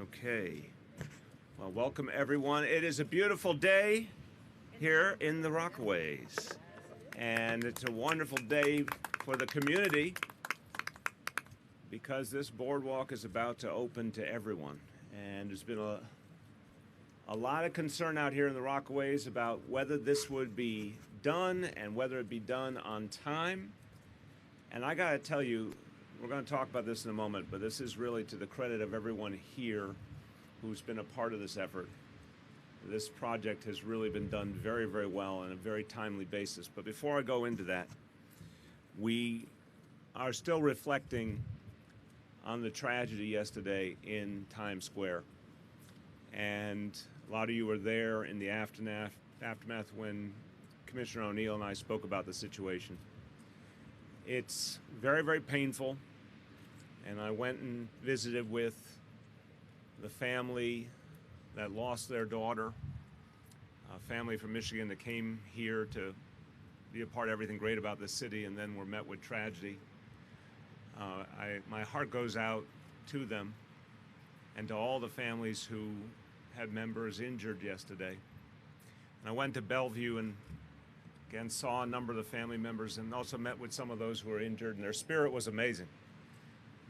Okay. Well, welcome everyone. It is a beautiful day here in the Rockaways. And it's a wonderful day for the community because this boardwalk is about to open to everyone. And there's been a lot of concern out here in the Rockaways about whether this would be done and whether it be done on time. And I gotta tell you, we're gonna talk about this in a moment, but this is really to the credit of everyone here who's been a part of this effort. This project has really been done very, very well on a very timely basis. But before I go into that, we are still reflecting on the tragedy yesterday in Times Square. And a lot of you were there in the aftermath when Commissioner O'Neill and I spoke about the situation. It's very, very painful. And I went and visited with the family that lost their daughter, a family from Michigan that came here to be a part of everything great about this city and then were met with tragedy. My heart goes out to them and to all the families who had members injured yesterday. And I went to Bellevue and again saw a number of the family members and also met with some of those who were injured, and their spirit was amazing.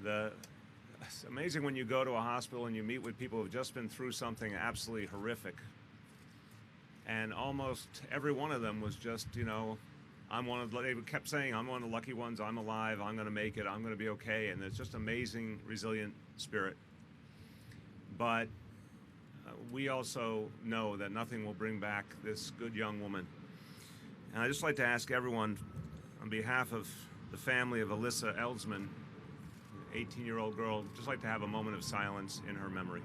It's amazing when you go to a hospital and you meet with people who've just been through something absolutely horrific. And almost every one of them was just, they kept saying, I'm one of the lucky ones, I'm alive, I'm going to make it, I'm going to be okay. And it's just amazing, resilient spirit. But we also know that nothing will bring back this good young woman. And I'd just like to ask everyone, on behalf of the family of Alyssa Eldsman, 18-year-old girl, just like to have a moment of silence in her memory.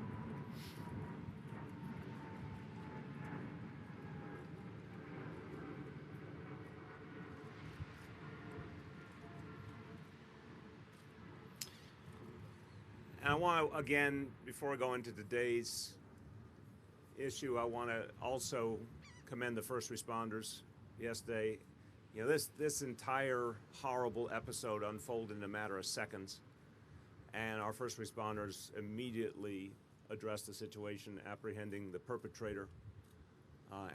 And I want to, again, before I go into today's issue, I want to also commend the first responders yesterday. This entire horrible episode unfolded in a matter of seconds. And our first responders immediately addressed the situation, apprehending the perpetrator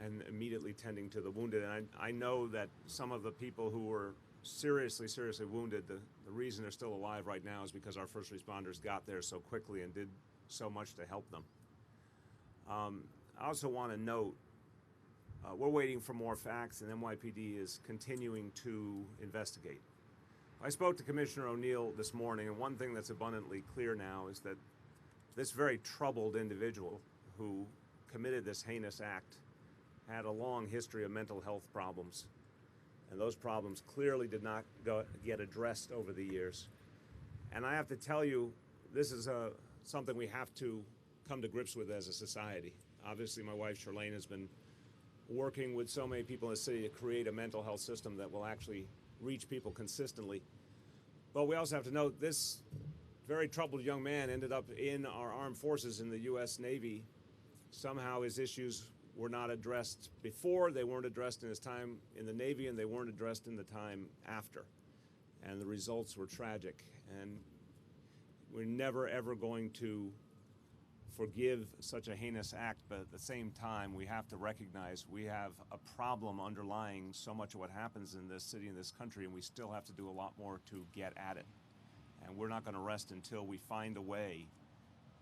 and immediately tending to the wounded. And I know that some of the people who were seriously wounded, the reason they're still alive right now is because our first responders got there so quickly and did so much to help them. I also want to note, we're waiting for more facts, and NYPD is continuing to investigate. I spoke to Commissioner O'Neill this morning, and one thing that's abundantly clear now is that this very troubled individual who committed this heinous act had a long history of mental health problems. And those problems clearly did not get addressed over the years. And I have to tell you, this is something we have to come to grips with as a society. Obviously, my wife, Charlene, has been working with so many people in the city to create a mental health system that will actually reach people consistently. But we also have to note this very troubled young man ended up in our armed forces in the U.S. Navy. Somehow his issues were not addressed before, they weren't addressed in his time in the Navy, and they weren't addressed in the time after. And the results were tragic. And we're never, ever going to forgive such a heinous act, but at the same time, we have to recognize we have a problem underlying so much of what happens in this city and this country, and we still have to do a lot more to get at it. And we're not going to rest until we find a way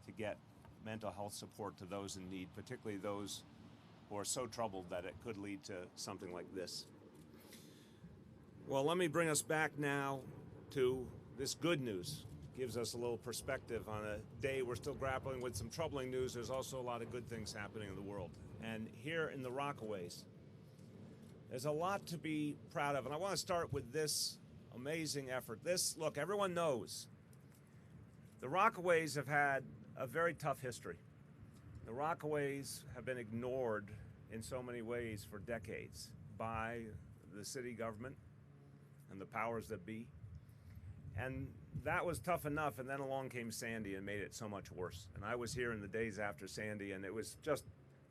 to get mental health support to those in need, particularly those who are so troubled that it could lead to something like this. Well, let me bring us back now to this good news. Gives us a little perspective on a day we're still grappling with some troubling news. There's also a lot of good things happening in the world. And here in the Rockaways, there's a lot to be proud of. And I want to start with this amazing effort. Look, everyone knows the Rockaways have had a very tough history. The Rockaways have been ignored in so many ways for decades by the city government and the powers that be. And that was tough enough, and then along came Sandy and made it so much worse. And I was here in the days after Sandy, and it was just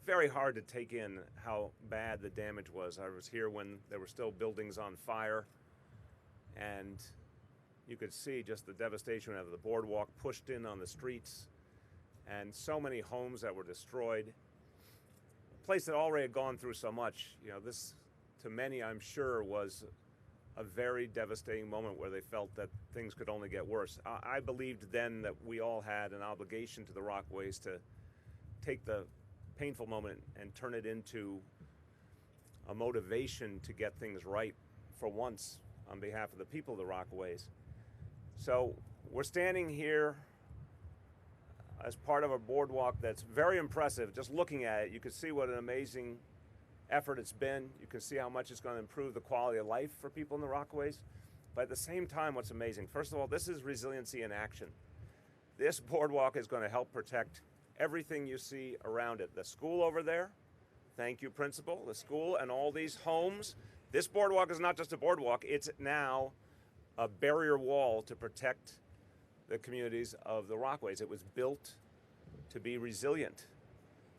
very hard to take in how bad the damage was. I was here when there were still buildings on fire, and you could see just the devastation of the boardwalk pushed in on the streets. and so many homes that were destroyed. A place that already had gone through so much. You know, this, to many, I'm sure, was a very devastating moment where they felt that things could only get worse. I believed then that we all had an obligation to the Rockaways to take the painful moment and turn it into a motivation to get things right for once on behalf of the people of the Rockaways. So we're standing here as part of a boardwalk that's very impressive. Just looking at it, you can see what an amazing effort it's been. You can see how much it's going to improve the quality of life for people in the Rockaways. But at the same time, what's amazing, first of all, this is resiliency in action. This boardwalk is going to help protect everything you see around it. The school over there, thank you, principal, the school and all these homes. This boardwalk is not just a boardwalk, it's now a barrier wall to protect the communities of the Rockaways. It was built to be resilient.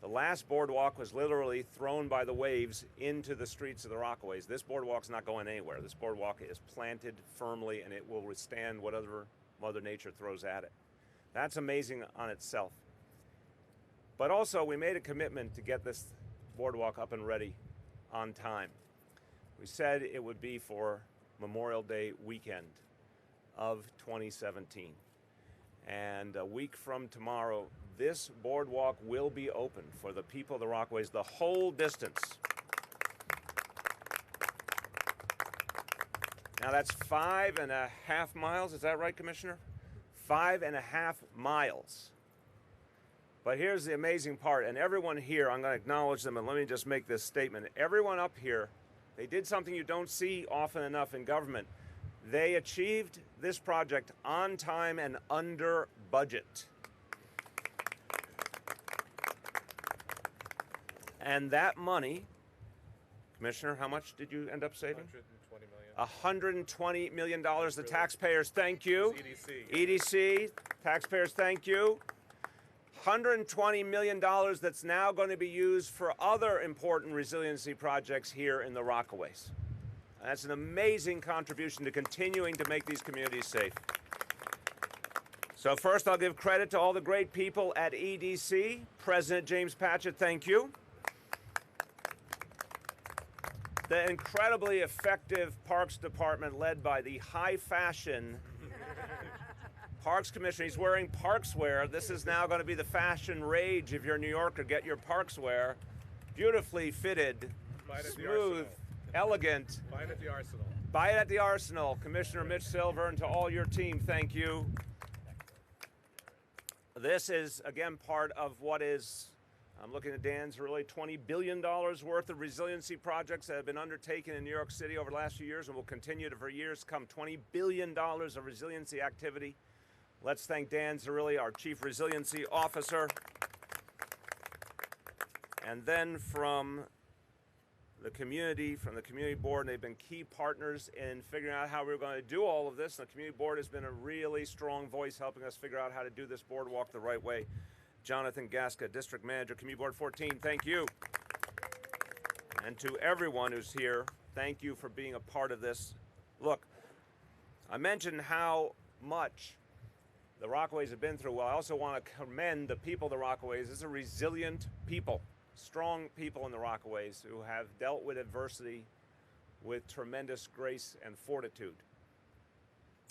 The last boardwalk was literally thrown by the waves into the streets of the Rockaways. This boardwalk's not going anywhere. This boardwalk is planted firmly and it will withstand whatever Mother Nature throws at it. That's amazing on itself. But also, we made a commitment to get this boardwalk up and ready on time. We said it would be for Memorial Day weekend of 2017. And a week from tomorrow, this boardwalk will be open for the people of the Rockaways, the whole distance. Now that's 5.5 miles, is that right, Commissioner? 5.5 miles. But here's the amazing part, and everyone here, I'm going to acknowledge them, and let me just make this statement. Everyone up here, they did something you don't see often enough in government. They achieved this project on time and under budget. And that money, Commissioner, how much did you end up saving? $120 million. The taxpayers, thank you. EDC, taxpayers, thank you. $120 million that's now going to be used for other important resiliency projects here in the Rockaways. That's an amazing contribution to continuing to make these communities safe. So first, I'll give credit to all the great people at EDC. President James Patchett, thank you. The incredibly effective Parks Department led by the high fashion Parks Commissioner. He's wearing Parks wear. This is now going to be the fashion rage. If you're a New Yorker, get your Parks wear. Beautifully fitted, smooth, elegant. Buy it at the Arsenal. Buy it at the Arsenal. Commissioner Mitch Silver, and to all your team, thank you. This is, again, part of what is, I'm looking at Dan's, really $20 billion worth of resiliency projects that have been undertaken in New York City over the last few years and will continue to for years to come. $20 billion of resiliency activity. Let's thank Dan Zerilli, our Chief Resiliency Officer. And then from the community board, they've been key partners in figuring out how we're going to do all of this. And the community board has been a really strong voice helping us figure out how to do this boardwalk the right way. Jonathan Gasca, District Manager, Community Board 14, thank you. And to everyone who's here, thank you for being a part of this. Look, I mentioned how much the Rockaways have been through. Well, I also want to commend the people of the Rockaways. This is a resilient people, strong people in the Rockaways who have dealt with adversity with tremendous grace and fortitude.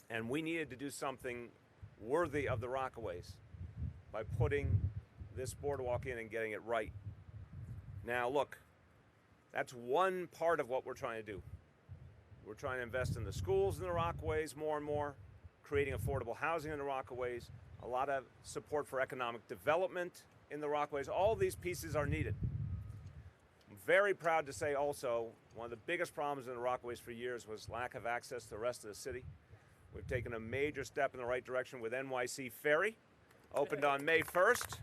And we needed to do something worthy of the Rockaways by putting this boardwalk in and getting it right. Now, look, that's one part of what we're trying to do. We're trying to invest in the schools in the Rockaways more and more, creating affordable housing in the Rockaways, a lot of support for economic development in the Rockaways. All these pieces are needed. I'm very proud to say also, one of the biggest problems in the Rockaways for years was lack of access to the rest of the city. We've taken a major step in the right direction with NYC Ferry, opened on May 1st.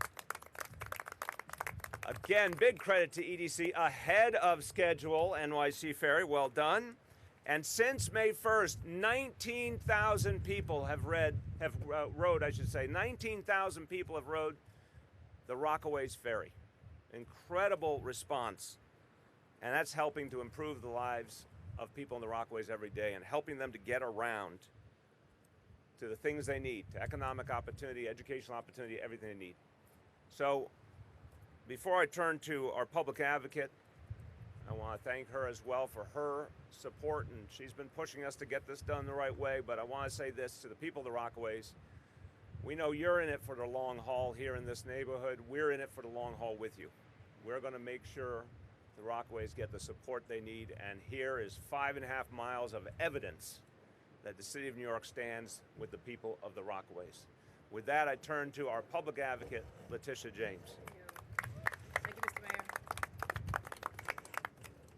Again, big credit to EDC, ahead of schedule, NYC Ferry, well done. And since May 1st, 19,000 people have rode, 19,000 people have rode the Rockaway's Ferry. Incredible response. And that's helping to improve the lives of people in the Rockaways every day and helping them to get around to the things they need, to economic opportunity, educational opportunity, everything they need. So before I turn to our public advocate, I want to thank her as well for her support, and she's been pushing us to get this done the right way. But I want to say this to the people of the Rockaways. We know you're in it for the long haul here in this neighborhood. We're in it for the long haul with you. We're going to make sure the Rockaways get the support they need, and here is 5.5 miles of evidence that the City of New York stands with the people of the Rockaways. With that, I turn to our public advocate, Letitia James. Thank you, Mr. Mayor.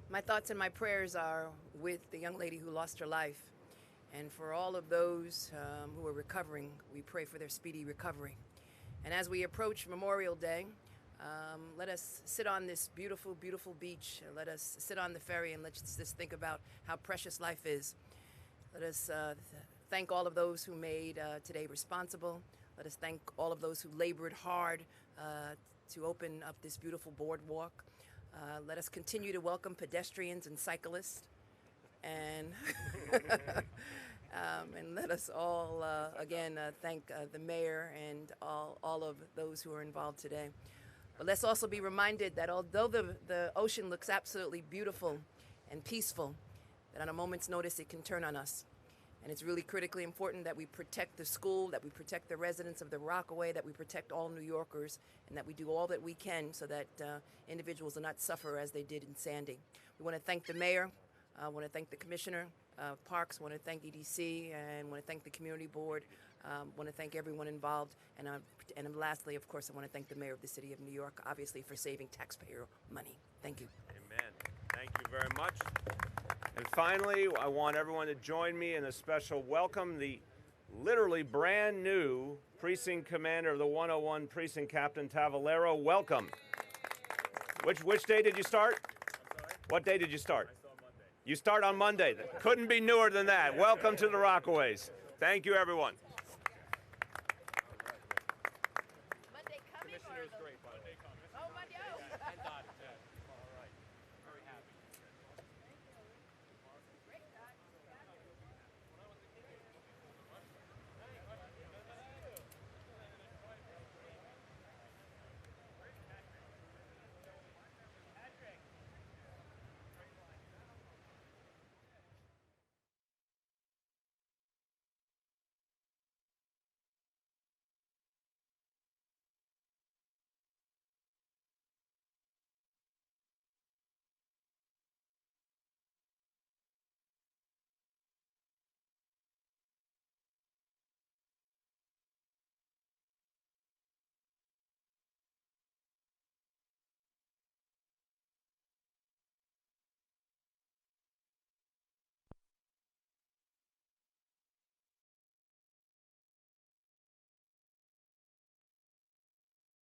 My thoughts and my prayers are with the young lady who lost her life. And for all of those who are recovering, we pray for their speedy recovery. And as we approach Memorial Day, let us sit on this beautiful, beautiful beach. Let us sit on the ferry and let's just think about how precious life is. Let us thank all of those who made today responsible. Let us thank all of those who labored hard to open up this beautiful boardwalk. Let us continue to welcome pedestrians and cyclists. And and let us all again thank the mayor and all of those who are involved today. But let's also be reminded that although the ocean looks absolutely beautiful and peaceful, that on a moment's notice it can turn on us. And it's really critically important that we protect the school, that we protect the residents of the Rockaway, that we protect all New Yorkers, and that we do all that we can so that individuals will not suffer as they did in Sandy. We want to thank the mayor. I want to thank the Commissioner of Parks, I want to thank EDC, and want to thank the Community Board. Want to thank everyone involved. And lastly, of course, I want to thank the Mayor of the City of New York, obviously, for saving taxpayer money. Thank you. Amen. Thank you very much. And finally, I want everyone to join me in a special welcome, the literally brand new Precinct Commander of the 101 Precinct, Captain Tavalero. Welcome. Which day did you start? I'm sorry? What day did you start? I start Monday. You start on Monday. Couldn't be newer than that. Welcome to the Rockaways. Thank you, everyone.